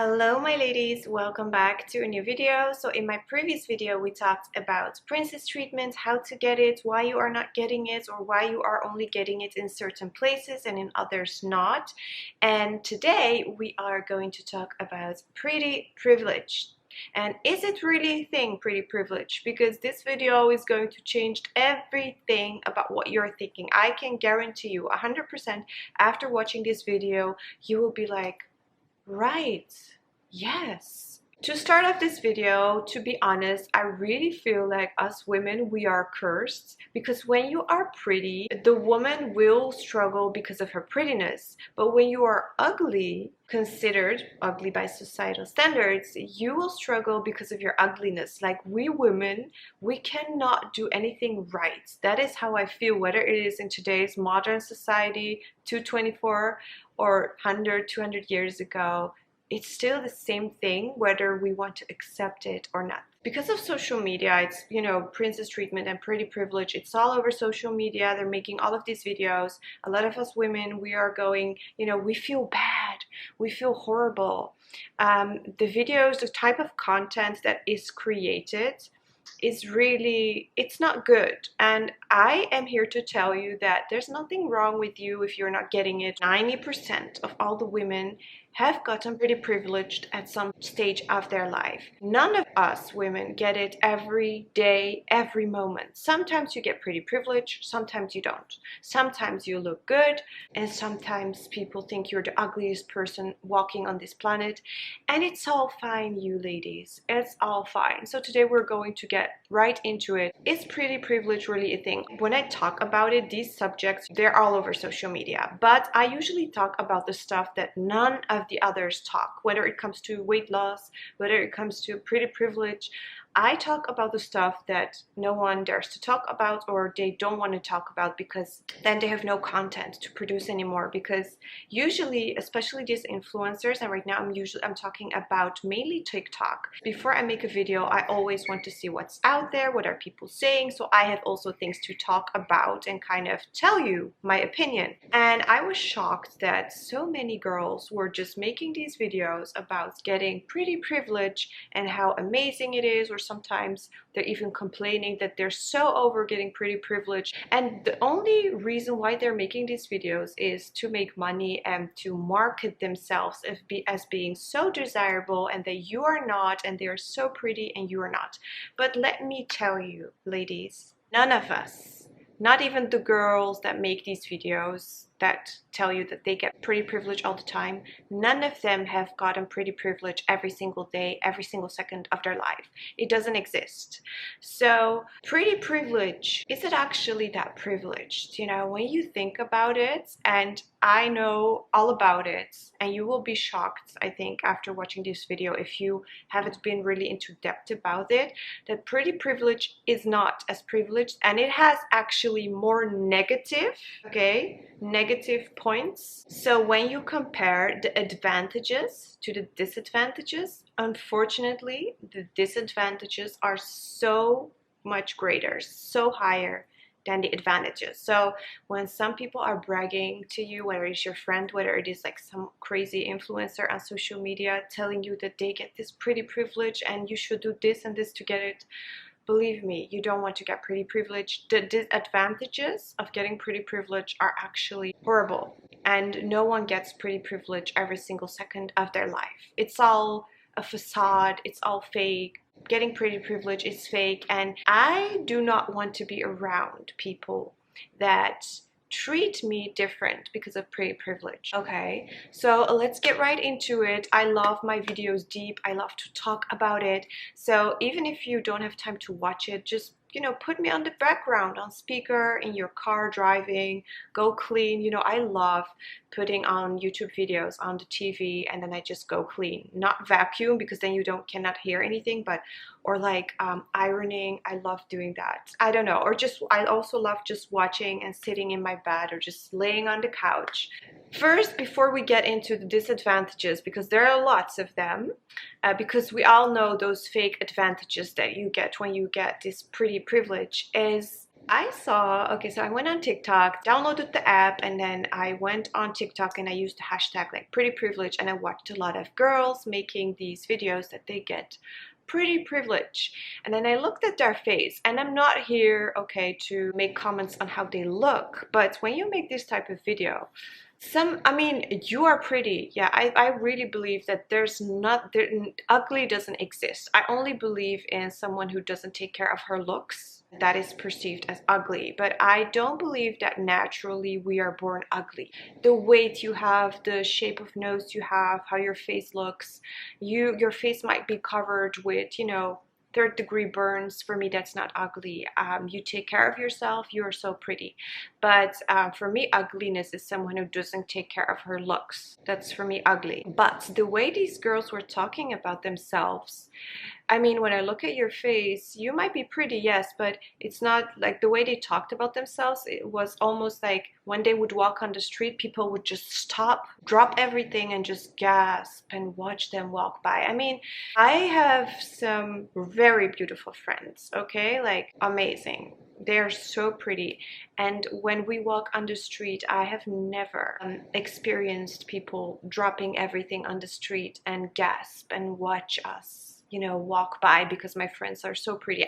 Hello my ladies, welcome back to a new video. So in my previous video we talked about princess treatment, how to get it, why you are not getting it, or why you are only getting it in certain places and in others not. And today we are going to talk about pretty privilege. And is it really a thing, pretty privilege? Because this video is going to change everything about what you're thinking. I can guarantee you 100% after watching this video you will be like, right, yes. To start off this video, to be honest, I really feel like us women, we are cursed because when you are pretty, the woman will struggle because of her prettiness. But when you are ugly, considered ugly by societal standards, you will struggle because of your ugliness. Like we women, we cannot do anything right. That is how I feel, whether it is in today's modern society, 224 or 100, 200 years ago. It's still the same thing whether we want to accept it or not. Because of social media, it's, princess treatment and pretty privilege. It's all over social media. They're making all of these videos. A lot of us women, we are going, we feel bad. We feel horrible. The videos, the type of content that is created is really, it's not good. And I am here to tell you that there's nothing wrong with you if you're not getting it. 90% of all the women have gotten pretty privileged at some stage of their life. None of us women get it every day, every moment. Sometimes you get pretty privileged, sometimes you don't. Sometimes you look good, and sometimes people think you're the ugliest person walking on this planet. And it's all fine, you ladies. It's all fine. So today we're going to get right into it. Is pretty privilege really a thing? When I talk about it, these subjects, they're all over social media. But I usually talk about the stuff that none of the others talk, whether it comes to weight loss, whether it comes to pretty privilege. I talk about the stuff that no one dares to talk about, or they don't want to talk about because then they have no content to produce anymore. Because usually, especially these influencers, and right now I'm talking about mainly TikTok. Before I make a video, I always want to see what's out there, what are people saying, so I have also things to talk about and kind of tell you my opinion. And I was shocked that so many girls were just making these videos about getting pretty privilege and how amazing it is, or sometimes they're even complaining that they're so over getting pretty privileged. And the only reason why they're making these videos is to make money and to market themselves as being so desirable, and that you are not, and they are so pretty and you are not. But let me tell you, ladies, none of us, not even the girls that make these videos that tell you that they get pretty privilege all the time, none of them have gotten pretty privilege every single day, every single second of their life. It doesn't exist. So pretty privilege, is it actually that privileged? When you think about it, and I know all about it, and you will be shocked, I think, after watching this video, if you haven't been really into depth about it, that pretty privilege is not as privileged, and it has actually more negative, negative points. So when you compare the advantages to the disadvantages, unfortunately, the disadvantages are so much greater, so higher than the advantages. So when some people are bragging to you, whether it's your friend, whether it is like some crazy influencer on social media telling you that they get this pretty privilege and you should do this and this to get it, believe me, you don't want to get pretty privilege. The disadvantages of getting pretty privilege are actually horrible. And no one gets pretty privilege every single second of their life. It's all a facade. It's all fake. Getting pretty privilege is fake. And I do not want to be around people that treat me different because of pretty privilege. Okay, so let's get right into it. I love my videos deep. I love to talk about it. So even if you don't have time to watch it, just put me on the background, on speaker, in your car driving, go clean. I love putting on YouTube videos on the TV and then I just go clean. Not vacuum, because then you cannot hear anything, but or like ironing. I love doing that. I don't know. Or just, I also love just watching and sitting in my bed or just laying on the couch. First, before we get into the disadvantages, because there are lots of them, because we all know those fake advantages that you get when you get this pretty privilege, is I saw, okay, so I went on TikTok, downloaded the app, and then I went on TikTok and I used the hashtag like pretty privilege, and I watched a lot of girls making these videos that they get pretty privilege. And then I looked at their face, and I'm not here, okay, to make comments on how they look, but when you make this type of video, I mean, you are pretty. Yeah, I really believe that ugly doesn't exist. I only believe in someone who doesn't take care of her looks. That is perceived as ugly. But I don't believe that naturally we are born ugly. The weight you have, the shape of nose you have, how your face looks, your face might be covered with, third-degree burns. For me, that's not ugly. You take care of yourself, you're so pretty. But for me, ugliness is someone who doesn't take care of her looks. That's for me ugly. But the way these girls were talking about themselves, I mean, when I look at your face, you might be pretty, yes, but it's not like the way they talked about themselves. It was almost like when they would walk on the street, people would just stop, drop everything, and just gasp and watch them walk by. I mean, I have some very beautiful friends, okay? Like, amazing. They're so pretty. And when we walk on the street, I have never experienced people dropping everything on the street and gasp and watch us, walk by because my friends are so pretty.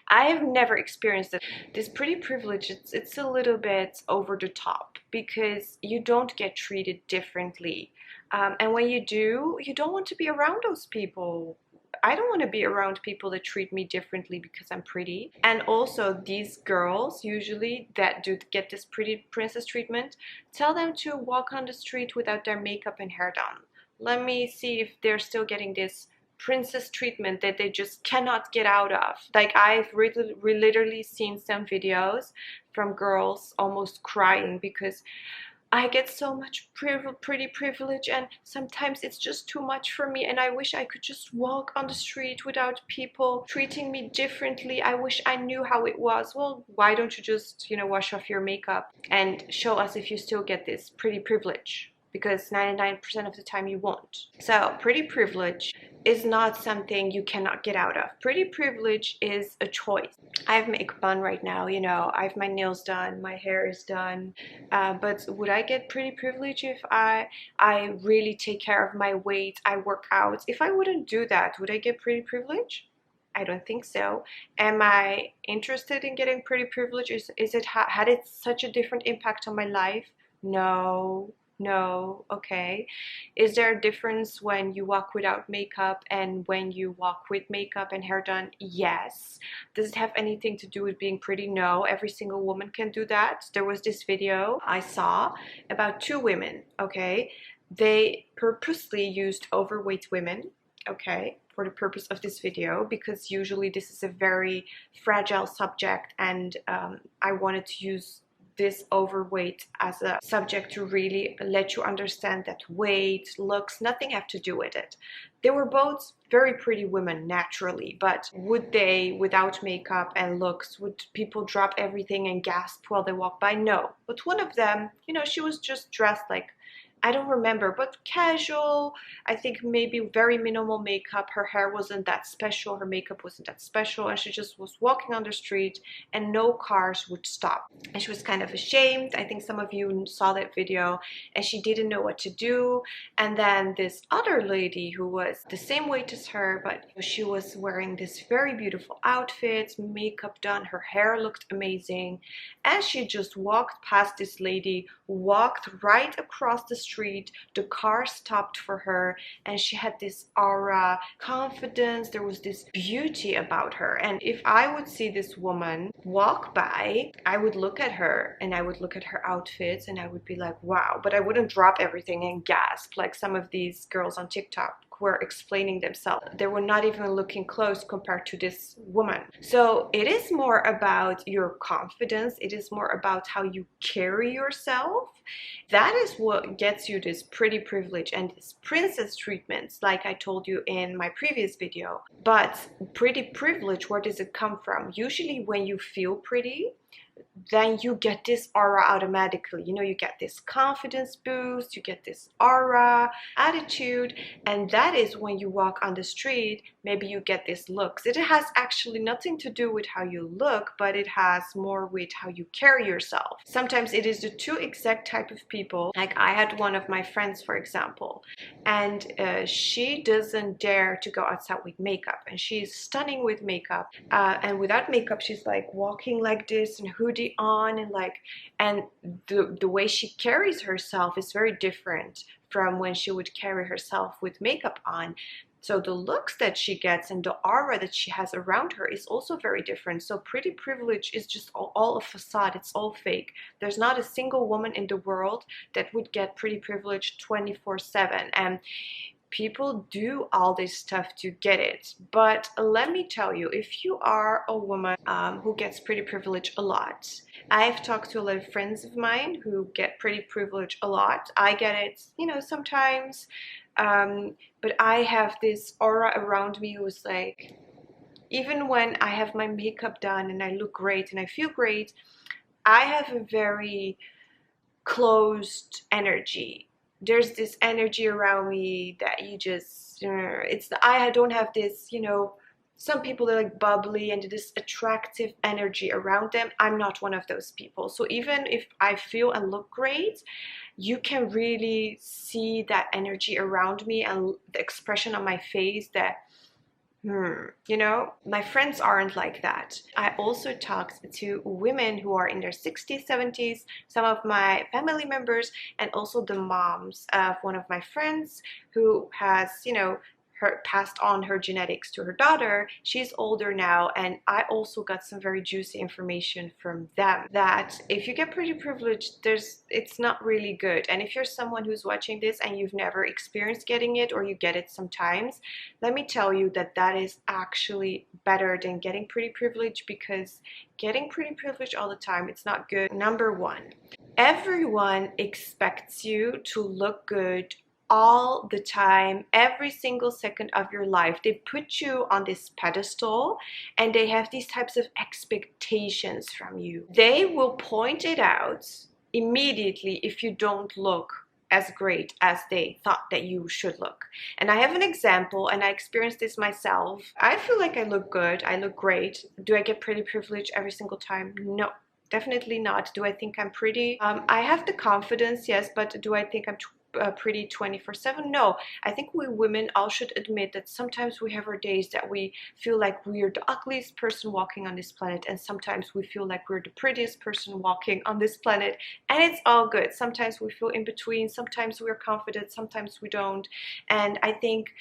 I've never experienced it. This pretty privilege, it's a little bit over the top because you don't get treated differently. And when you do, you don't want to be around those people. I don't want to be around people that treat me differently because I'm pretty. And also, these girls usually that do get this pretty princess treatment, tell them to walk on the street without their makeup and hair done. Let me see if they're still getting this princess treatment that they just cannot get out of. Like, I've literally seen some videos from girls almost crying because I get so much pretty privilege, and sometimes it's just too much for me, and I wish I could just walk on the street without people treating me differently. I wish I knew how it was. Well, why don't you just, wash off your makeup and show us if you still get this pretty privilege? Because 99% of the time you won't. So pretty privilege is not something you cannot get out of. Pretty privilege is a choice. I have makeup on right now, I have my nails done, my hair is done. But would I get pretty privilege if I really take care of my weight, I work out? If I wouldn't do that, would I get pretty privilege? I don't think so. Am I interested in getting pretty privilege? Had it such a different impact on my life? No. No, okay. Is there a difference when you walk without makeup and when you walk with makeup and hair done? Yes. Does it have anything to do with being pretty? No, every single woman can do that. There was this video I saw about two women, okay? They purposely used overweight women, okay, for the purpose of this video, because usually this is a very fragile subject, and I wanted to use this overweight as a subject to really let you understand that weight, looks, nothing have to do with it. They were both very pretty women naturally, but would they, without makeup and looks, would people drop everything and gasp while they walk by? No. But one of them, she was just dressed like, I don't remember, but casual. I think maybe very minimal makeup. Her hair wasn't that special. Her makeup wasn't that special. And she just was walking on the street and no cars would stop. And she was kind of ashamed. I think some of you saw that video, and she didn't know what to do. And then this other lady who was the same weight as her, but she was wearing this very beautiful outfit, makeup done, her hair looked amazing. And she just walked past this lady, walked right across the street. The car stopped for her, and she had this aura, confidence. There was this beauty about her. And if I would see this woman walk by, I would look at her and I would look at her outfits and I would be like, wow. But I wouldn't drop everything and gasp like some of these girls on TikTok were explaining themselves. They were not even looking close compared to this woman. So it is more about your confidence. It is more about how you carry yourself. That is what gets you this pretty privilege and this princess treatments, like I told you in my previous video. But pretty privilege, where does it come from? Usually when you feel pretty, then you get this aura automatically. You know, you get this confidence boost, you get this aura, attitude, and that is when you walk on the street, maybe you get this looks. It has actually nothing to do with how you look, but it has more with how you carry yourself. Sometimes it is the two exact type of people. Like I had one of my friends, for example, and she doesn't dare to go outside with makeup, and she's stunning with makeup, and without makeup she's like walking like this and hoodie on, and like, and the way she carries herself is very different from when she would carry herself with makeup on. So the looks that she gets and the aura that she has around her is also very different. So pretty privilege is just all a facade. It's all fake. There's not a single woman in the world that would get pretty privilege 24/7. And people do all this stuff to get it. But let me tell you, if you are a woman who gets pretty privilege a lot, I've talked to a lot of friends of mine who get pretty privilege a lot. I get it, you know, sometimes. But I have this aura around me who's like, even when I have my makeup done and I look great and I feel great, I have a very closed energy. There's this energy around me that you just, I don't have this, you know, some people are like bubbly and this attractive energy around them. I'm not one of those people. So even if I feel and look great, you can really see that energy around me and the expression on my face that, you know, my friends aren't like that. I also talked to women who are in their 60s, 70s, some of my family members, and also the moms of one of my friends who has, you know, passed on her genetics to her daughter. She's older now, and I also got some very juicy information from them that if you get pretty privileged, it's not really good. And if you're someone who's watching this and you've never experienced getting it, or you get it sometimes, let me tell you that that is actually better than getting pretty privileged, because getting pretty privileged all the time, it's not good. Number one, everyone expects you to look good all the time, every single second of your life. They put you on this pedestal and they have these types of expectations from you. They will point it out immediately if you don't look as great as they thought that you should look. And I have an example, and I experienced this myself. I feel like I look good, I look great. Do I get pretty privileged every single time? No. Definitely not. Do I think I'm pretty? I have the confidence, yes, but do I think I'm pretty 24/7? No. I think we women all should admit that sometimes we have our days that we feel like we're the ugliest person walking on this planet, and sometimes we feel like we're the prettiest person walking on this planet, and it's all good. Sometimes we feel in between, sometimes we're confident, sometimes we don't. And I think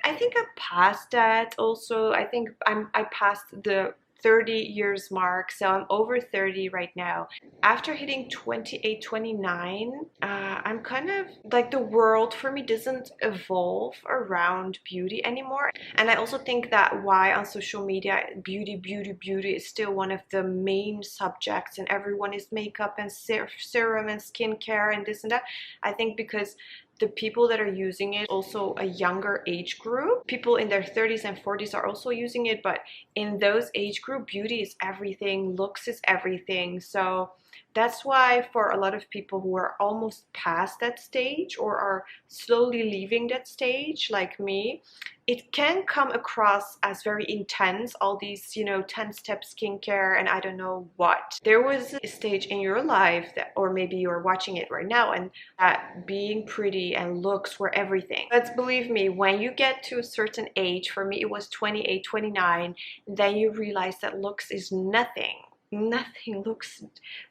I passed that also. I think I passed the 30 years mark, so I'm over 30 right now. After hitting 28, 29, I'm kind of like, the world for me doesn't evolve around beauty anymore. And I also think that why on social media beauty is still one of the main subjects, and everyone is makeup and serum and skincare and this and that. I think because the people that are using it, also a younger age group. People in their 30s and 40s are also using it, but in those age group, beauty is everything, looks is everything. So that's why for a lot of people who are almost past that stage or are slowly leaving that stage, like me, it can come across as very intense, all these, you know, 10-step skincare and I don't know what. There was a stage in your life that, or maybe you're watching it right now, and that being pretty and looks were everything. But believe me, when you get to a certain age, for me it was 28, 29, then you realize that looks is nothing.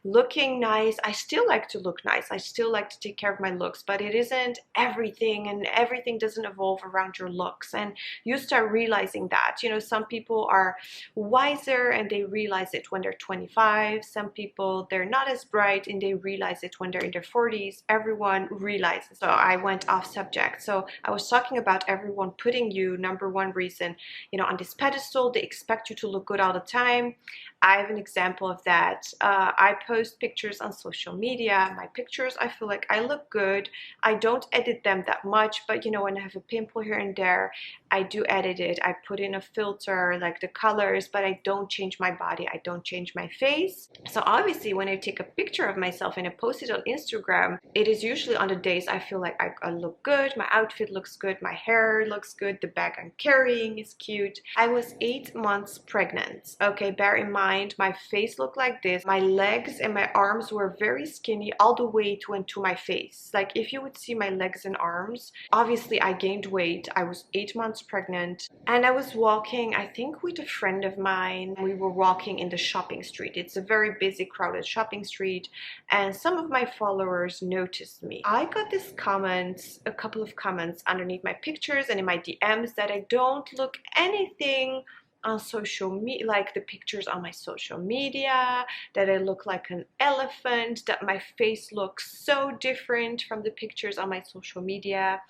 Looking nice. I still like to look nice. I still like to take care of my looks, but it isn't everything, and everything doesn't evolve around your looks. And you start realizing that, you know, some people are wiser and they realize it when they're 25. Some people, they're not as bright and they realize it when they're in their 40s. Everyone realizes. So I went off subject. So I was talking about everyone putting you, number one reason, you know, on this pedestal. They expect you to look good all the time. I have an example example of that. I post pictures on social media. My pictures, I feel like I look good. I don't edit them that much, but you know, when I have a pimple here and there, I do edit it. I put in a filter, like the colors, but I don't change my body. I don't change my face. So obviously when I take a picture of myself and I post it on Instagram, it is usually on the days I feel like I look good, my outfit looks good, my hair looks good, the bag I'm carrying is cute. I was 8 months pregnant. Okay, bear in mind, my face looked like this. My legs and my arms were very skinny all the way to my face. Like if you would see my legs and arms, obviously I gained weight. I was 8 months pregnant and I was walking, I think with a friend of mine. We were walking in the shopping street. It's a very busy, crowded shopping street, and some of my followers noticed me. I got this comment, a couple of comments underneath my pictures and in my DMs that I don't look anything on social media, like the pictures on my social media, that I look like an elephant, that my face looks so different from the pictures on my social media,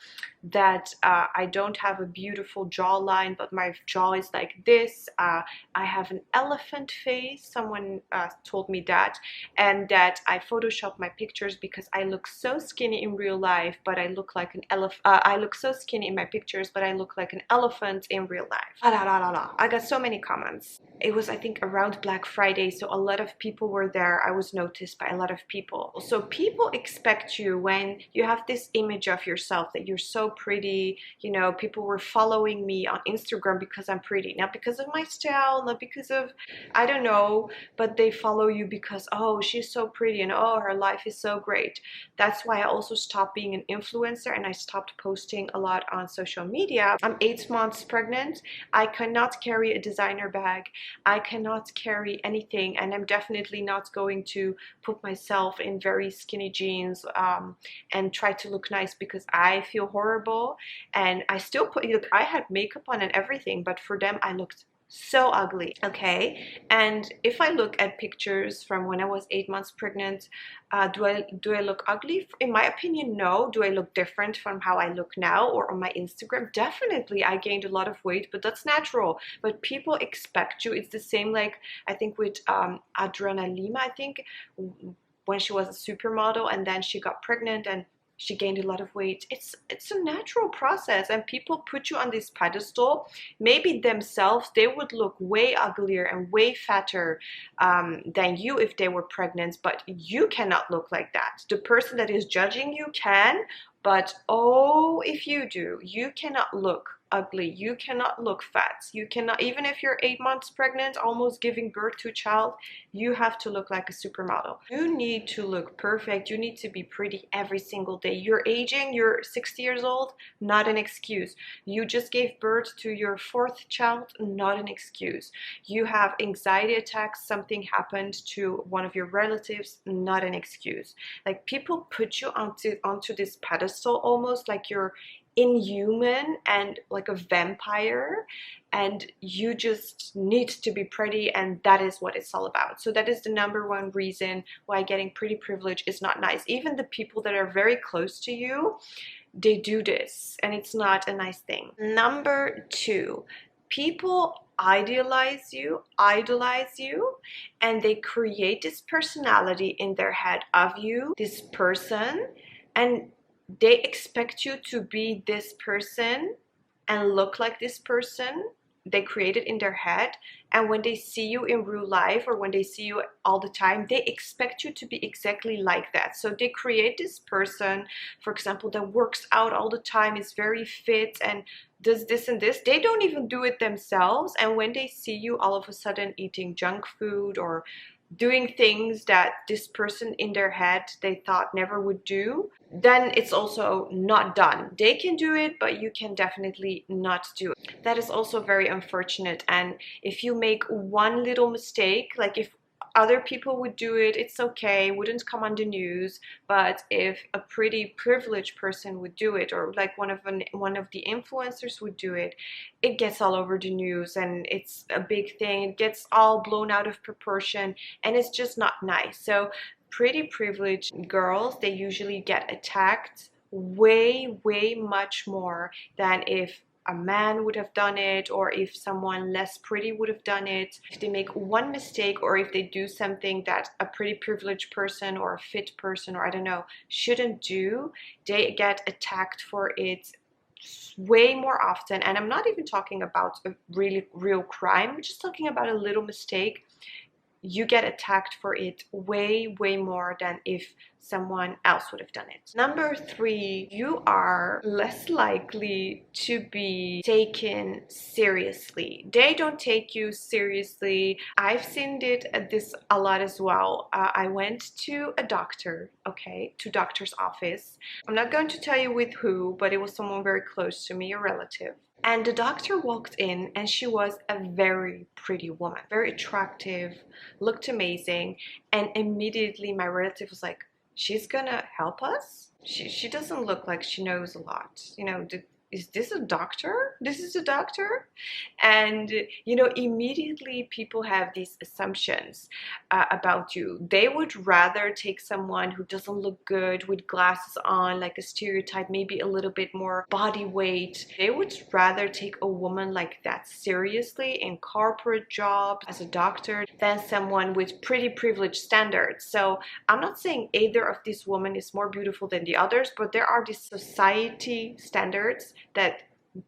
that I don't have a beautiful jawline, but my jaw is like this. I have an elephant face. Someone told me that, and that I photoshopped my pictures because I look so skinny in real life, but I look like an elephant. I look so skinny in my pictures, but I look like an elephant in real life. I got so many comments. It was, I think, around Black Friday, so a lot of people were there. I was noticed by a lot of people. So people expect you, when you have this image of yourself that you're so pretty, you know, people were following me on Instagram because I'm pretty, not because of my style, not because of, I don't know, but they follow you because, oh, she's so pretty and oh, her life is so great. That's why I also stopped being an influencer and I stopped posting a lot on social media. I'm 8 months pregnant. I cannot carry a designer bag. I cannot carry anything, and I'm definitely not going to put myself in very skinny jeans and try to look nice because I feel horrible. And I still put, look, I had makeup on and everything, but for them I looked so ugly. Okay, and if I look at pictures from when I was 8 months pregnant, do I look ugly? In my opinion, no. Do I look different from how I look now or on my Instagram? Definitely, I gained a lot of weight, but that's natural. But people expect you. It's the same, like I think with Adriana Lima, I think, when she was a supermodel and then she got pregnant and she gained a lot of weight. It's a natural process, and people put you on this pedestal. Maybe themselves, they would look way uglier and way fatter than you if they were pregnant, but you cannot look like that. The person that is judging you can, but oh, if you do, you cannot look ugly, you cannot look fat, you cannot, even if you're 8 months pregnant, almost giving birth to a child, you have to look like a supermodel. You need to look perfect, you need to be pretty every single day. You're aging, you're 60 years old, not an excuse. You just gave birth to your 4th child, not an excuse. You have anxiety attacks, something happened to one of your relatives, not an excuse. Like, people put you onto this pedestal almost like you're inhuman and like a vampire, and you just need to be pretty, and that is what it's all about. So that is the #1 reason why getting pretty privilege is not nice. Even the people that are very close to you, they do this, and it's not a nice thing. #2, people idolize you, and they create this personality in their head of you, this person, and they expect you to be this person and look like this person they create it in their head. And when they see you in real life, or when they see you all the time, they expect you to be exactly like that. So they create this person, for example, that works out all the time, is very fit and does this and this. They don't even do it themselves, and when they see you all of a sudden eating junk food or doing things that this person in their head they thought never would do, then it's also not done. They can do it, but you can definitely not do it. That is also very unfortunate. And if you make one little mistake, like if other people would do it, it's okay, wouldn't come on the news. But if a pretty privileged person would do it, or like one of the influencers would do it, it gets all over the news and it's a big thing. It gets all blown out of proportion and it's just not nice. So pretty privileged girls, they usually get attacked way much more than if a man would have done it, or if someone less pretty would have done it. If they make one mistake, or if they do something that a pretty privileged person or a fit person, or I don't know, shouldn't do, they get attacked for it way more often. And I'm not even talking about a really real crime, I'm just talking about a little mistake. You get attacked for it way more than if someone else would have done it. Number 3, you are less likely to be taken seriously. They don't take you seriously. I've seen this a lot as well. I went to a doctor, okay, to doctor's office. I'm not going to tell you with who, but it was someone very close to me, a relative. And the doctor walked in, and she was a very pretty woman, very attractive, looked amazing. And immediately my relative was like, she's gonna help us? She doesn't look like she knows a lot. You know, is this a doctor? This is a doctor? And, you know, immediately people have these assumptions about you. They would rather take someone who doesn't look good with glasses on, like a stereotype, maybe a little bit more body weight. They would rather take a woman like that seriously in corporate jobs as a doctor than someone with pretty privileged standards. So I'm not saying either of these women is more beautiful than the others, but there are these society standards that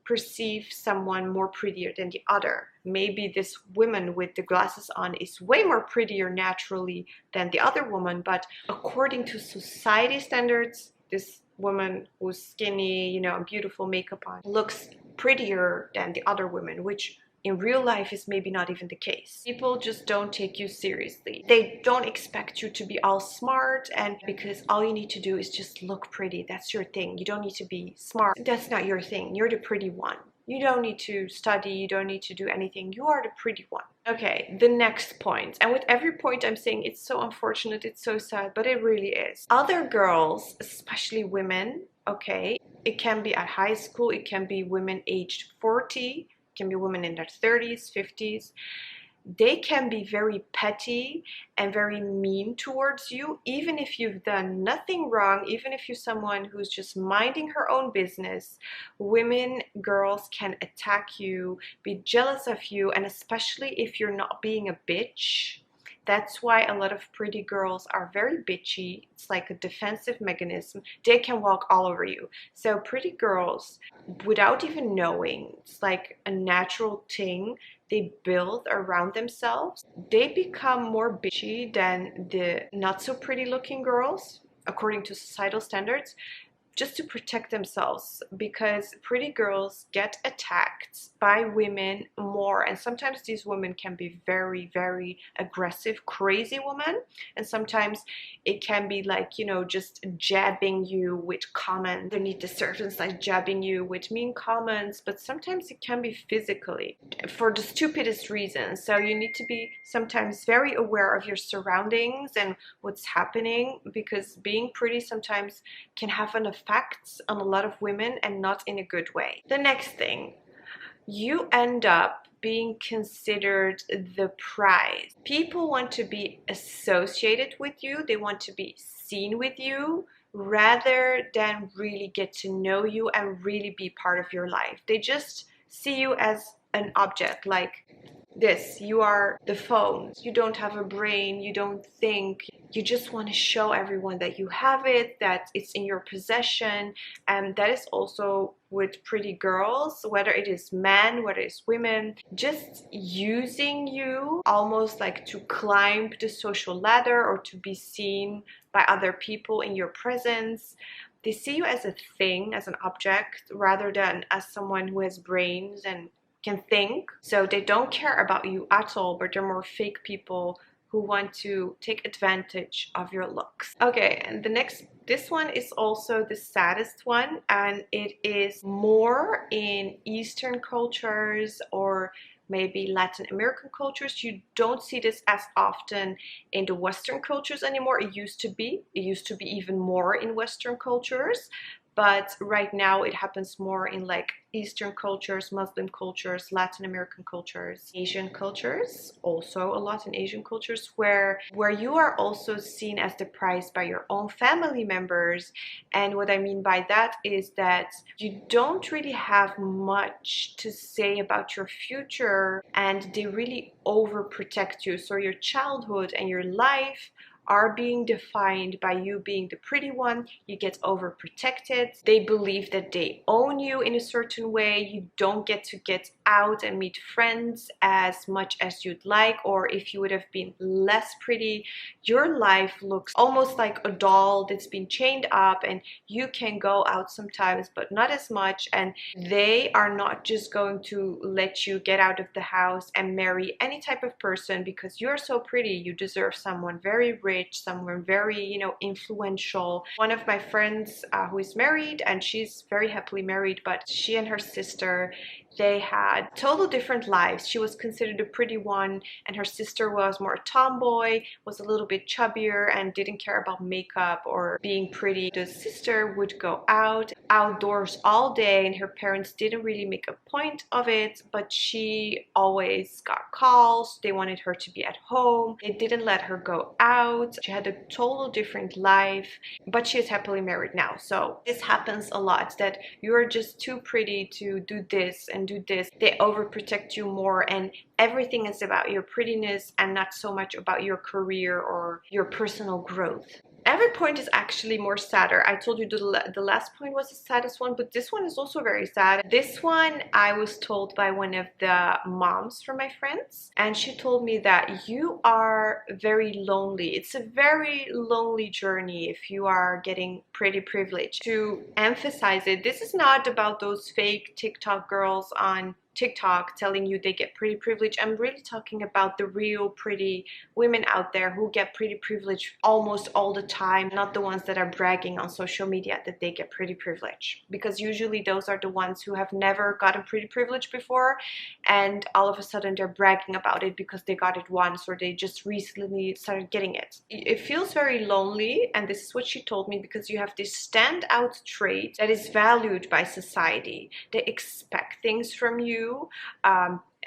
perceive someone more prettier than the other. Maybe this woman with the glasses on is way more prettier naturally than the other woman, but according to society standards, this woman who's skinny, you know, and beautiful makeup on looks prettier than the other women, which in real life is maybe not even the case. People just don't take you seriously. They don't expect you to be all smart, and because all you need to do is just look pretty. That's your thing. You don't need to be smart. That's not your thing. You're the pretty one. You don't need to study, you don't need to do anything. You are the pretty one. Okay, the next point. And with every point I'm saying, it's so unfortunate, it's so sad, but it really is. Other girls, especially women, okay, it can be at high school, it can be women aged 40, can be women in their 30s, 50s. They can be very petty and very mean towards you, even if you've done nothing wrong, even if you're someone who's just minding her own business. Women, girls can attack you, be jealous of you, and especially if you're not being a bitch. That's why a lot of pretty girls are very bitchy. It's like a defensive mechanism. They can walk all over you. So pretty girls, without even knowing, it's like a natural thing they build around themselves. They become more bitchy than the not so pretty looking girls, according to societal standards, just to protect themselves, because pretty girls get attacked by women more, and sometimes these women can be very aggressive, crazy women, and sometimes it can be like, you know, just jabbing you with comments underneath the surface, like jabbing you with mean comments, but sometimes it can be physically for the stupidest reasons. So you need to be sometimes very aware of your surroundings and what's happening, because being pretty sometimes can have an effect on a lot of women, and not in a good way. The next thing, you end up being considered the prize. People want to be associated with you, they want to be seen with you, rather than really get to know you and really be part of your life. They just see you as an object, like this. You are the phone. You don't have a brain, you don't think. You just want to show everyone that you have it, that it's in your possession. And that is also with pretty girls, whether it is men, whether it's women, just using you almost like to climb the social ladder or to be seen by other people in your presence. They see you as a thing, as an object, rather than as someone who has brains and can think. So they don't care about you at all, but they're more fake people who want to take advantage of your looks. Okay, and this one is also the saddest one, and it is more in Eastern cultures or maybe Latin American cultures. You don't see this as often in the Western cultures anymore. It used to be even more in Western cultures. but right now it happens more in like Eastern cultures, Muslim cultures, Latin American cultures, Asian cultures, also a lot in Asian cultures, where you are also seen as the prize by your own family members. And what I mean by that is that you don't really have much to say about your future, and they really overprotect you. So your childhood and your life are being defined by you being the pretty one. You get overprotected. They believe that they own you in a certain way. You don't get to get out and meet friends as much as you'd like, or if you would have been less pretty, your life looks almost like a doll that's been chained up, and you can go out sometimes but not as much. And they are not just going to let you get out of the house and marry any type of person because you're so pretty. You deserve someone very rich, someone very, you know, influential. One of my friends who is married, and she's very happily married, but she and her sister, they had total different lives. She was considered a pretty one, and her sister was more a tomboy, was a little bit chubbier, and didn't care about makeup or being pretty. The sister would go out outdoors all day, and her parents didn't really make a point of it, but she always got calls. They wanted her to be at home. They didn't let her go out. She had a total different life, but she is happily married now. So this happens a lot, that you're just too pretty to do this and do this. They overprotect you more, and everything is about your prettiness and not so much about your career or your personal growth. Every point is actually more sadder. I told you the last point was the saddest one, but this one is also very sad. This one I was told by one of the moms from my friends, and she told me that you are very lonely. It's a very lonely journey if you are getting pretty privileged. To emphasize it, this is not about those fake TikTok girls on TikTok telling you they get pretty privilege. I'm really talking about the real pretty women out there who get pretty privilege almost all the time, not the ones that are bragging on social media that they get pretty privilege, because usually those are the ones who have never gotten pretty privilege before, and all of a sudden they're bragging about it because they got it once or they just recently started getting it. It feels very lonely, and this is what she told me, because you have this standout trait that is valued by society. They expect things from you,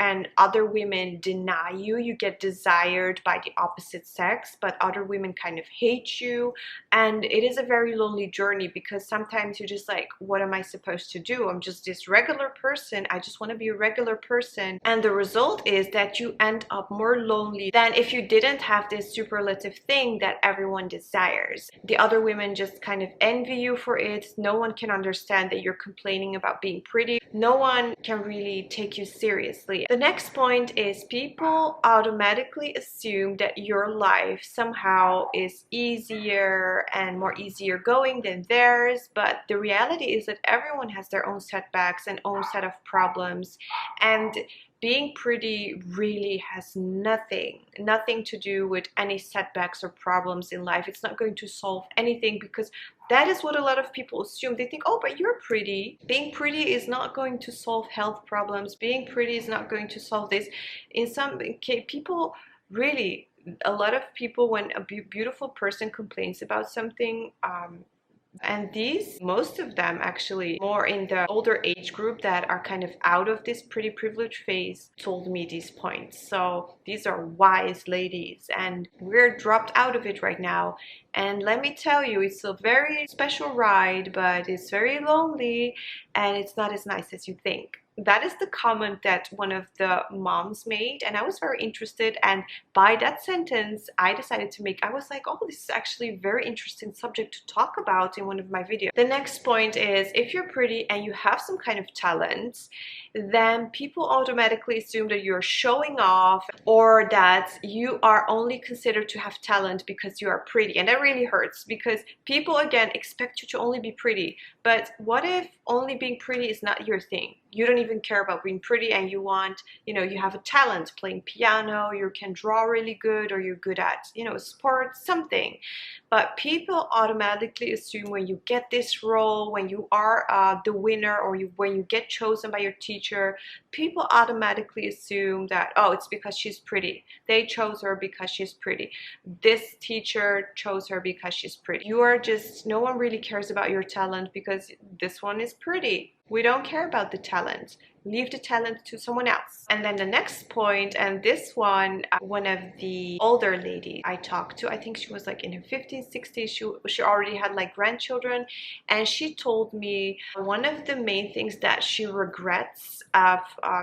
and other women deny you. You get desired by the opposite sex, but other women kind of hate you. And it is a very lonely journey, because sometimes you're just like, what am I supposed to do? I'm just this regular person. I just want to be a regular person. And the result is that you end up more lonely than if you didn't have this superlative thing that everyone desires. The other women just kind of envy you for it. No one can understand that you're complaining about being pretty. No one can really take you seriously. The next point is people automatically assume that your life somehow is easier and more easier going than theirs, but the reality is that everyone has their own setbacks and own set of problems, and being pretty really has nothing to do with any setbacks or problems in life. It's not going to solve anything, because that is what a lot of people assume. They think, oh, but you're pretty. Being pretty is not going to solve health problems. Being pretty is not going to solve this. In some cases, people really, a lot of people, when a beautiful person complains about something, and these, most of them actually more in the older age group that are kind of out of this pretty privilege phase, told me these points. So these are wise ladies, and we're dropped out of it right now. And let me tell you, it's a very special ride, but it's very lonely and it's not as nice as you think. That is the comment that one of the moms made, and I was very interested, and by that sentence I decided to make, I was like, oh, this is actually a very interesting subject to talk about in one of my videos. The next point is, if you're pretty and you have some kind of talent, then people automatically assume that you're showing off, or that you are only considered to have talent because you are pretty. And that really hurts, because people again expect you to only be pretty. But what if only being pretty is not your thing? you don't even care about being pretty, and you want, you know, you have a talent playing piano, you can draw really good, or you're good at, you know, sports, something. But people automatically assume when you get this role, when you are the winner, or when you get chosen by your teacher, people automatically assume that, oh, it's because she's pretty. They chose her because she's pretty. This teacher chose her because she's pretty. You are just, no one really cares about your talent because this one is pretty. We don't care about the talent. Leave the talent to someone else. And then the next point, and this one of the older ladies I talked to, I think she was like in her 50s, 60s, she already had like grandchildren, and she told me one of the main things that she regrets of,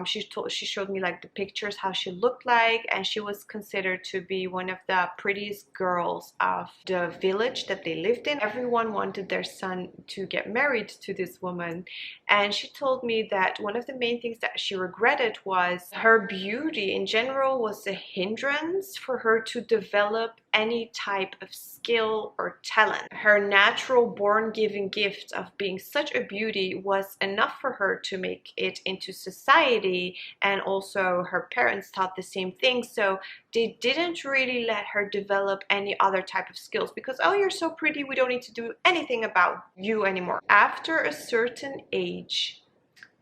she showed me like the pictures, how she looked like, and she was considered to be one of the prettiest girls of the village that they lived in. Everyone wanted their son to get married to this woman, and she told me that one of the main things that she regretted was her beauty in general was a hindrance for her to develop any type of skill or talent. Her natural born-given gift of being such a beauty was enough for her to make it into society, and also her parents thought the same thing, so they didn't really let her develop any other type of skills because, oh, you're so pretty, we don't need to do anything about you anymore. After a certain age,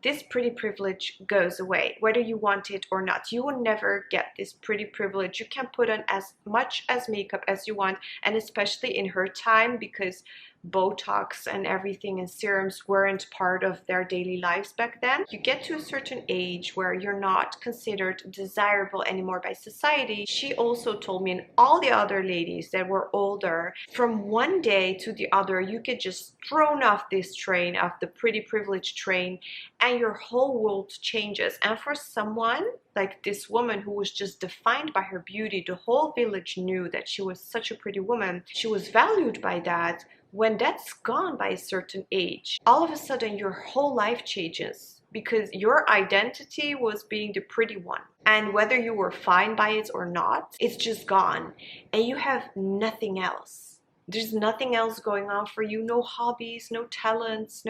this pretty privilege goes away, whether you want it or not. You will never get this pretty privilege. You can put on as much as makeup as you want, and especially in her time, because Botox and everything and serums weren't part of their daily lives back then. You get to a certain age where you're not considered desirable anymore by society. She also told me, and all the other ladies that were older, from one day to the other, you get just thrown off this train, of the pretty privilege train, and your whole world changes. And for someone like this woman who was just defined by her beauty, the whole village knew that she was such a pretty woman, she was valued by that. When that's gone by a certain age, all of a sudden your whole life changes, because your identity was being the pretty one. And whether you were fine by it or not, it's just gone. And you have nothing else. There's nothing else going on for you. No hobbies, no talents,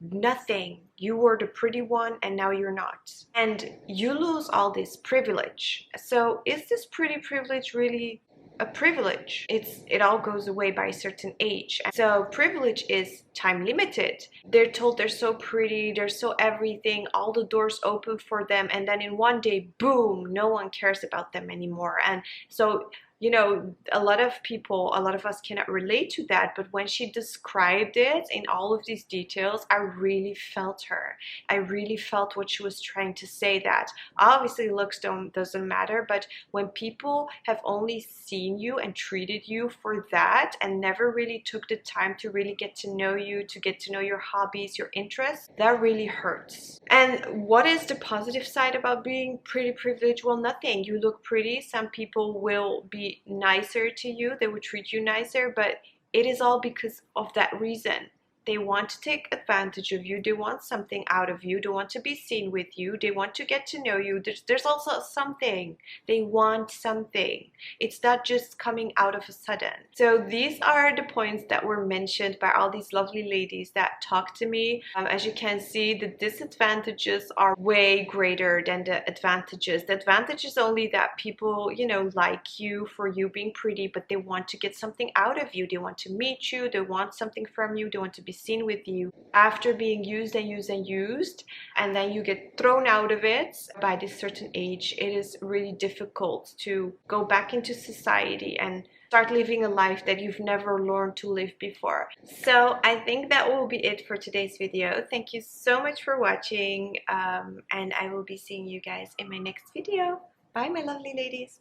nothing. You were the pretty one and now you're not. And you lose all this privilege. So is this pretty privilege really a privilege? It all goes away by a certain age. So privilege is time limited. They're told they're so pretty, they're so everything, all the doors open for them, and then in one day, boom, no one cares about them anymore. And so, you know, a lot of us cannot relate to that, but when she described it in all of these details, I really felt her. I really felt what she was trying to say, that obviously looks doesn't matter, but when people have only seen you and treated you for that and never really took the time to really get to know you, to get to know your hobbies, your interests, that really hurts. And what is the positive side about being pretty privileged? Well, nothing. You look pretty. Some people will be nicer to you, they will treat you nicer, but it is all because of that reason. They want to take advantage of you, they want something out of you, they want to be seen with you, they want to get to know you. There's also something, they want something. It's not just coming out of a sudden. So these are the points that were mentioned by all these lovely ladies that talked to me. As you can see, the disadvantages are way greater than the advantages. The advantage is only that people, you know, like you for you being pretty, but they want to get something out of you. They want to meet you, they want something from you, they want to be seen with you. After being used and used and used, and then you get thrown out of it by this certain age, it is really difficult to go back into society and start living a life that you've never learned to live before. So I think that will be it for today's video. Thank you so much for watching, and I will be seeing you guys in my next video. Bye, my lovely ladies.